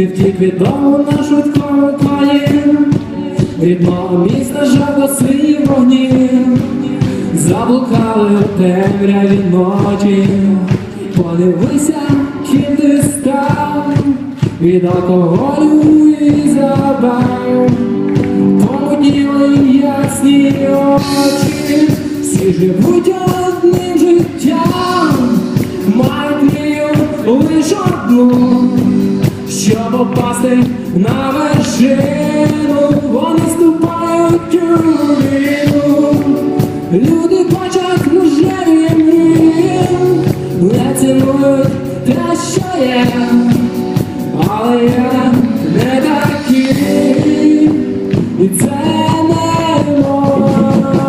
Ти втік від дому на швидкому коні, від мого міста жав до свої вогні, заблукали у темряві ночі. Подивися, ким ти став, від алкоголю і забав. Помутніли ясні очі, всі живуть одним життям, мають мрію лиш одну, щоб попасти на вершину. Вони ступають у війну, люди бачать рожеві мрії, не цінують те, що є, але я не такий, і це не можна.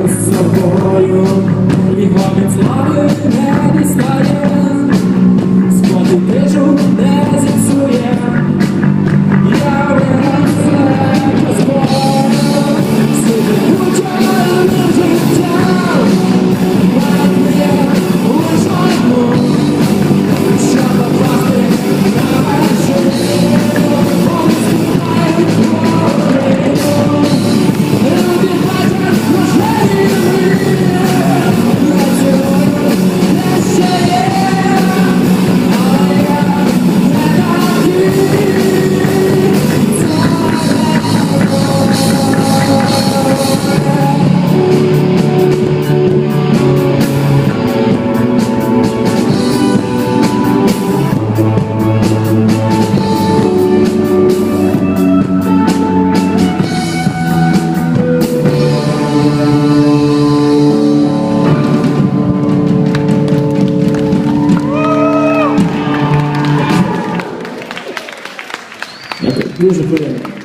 З собою і гомін слави не дістає, споти тишу не зіпсує, я виросла Господь, всі живуть одним життям, мають мрію лиш одну, щоб попасти на вершину. Вони ступають у війну, люди бачать рожеві мрії, не цінують те, що є, але я не такий. Дуже приємно.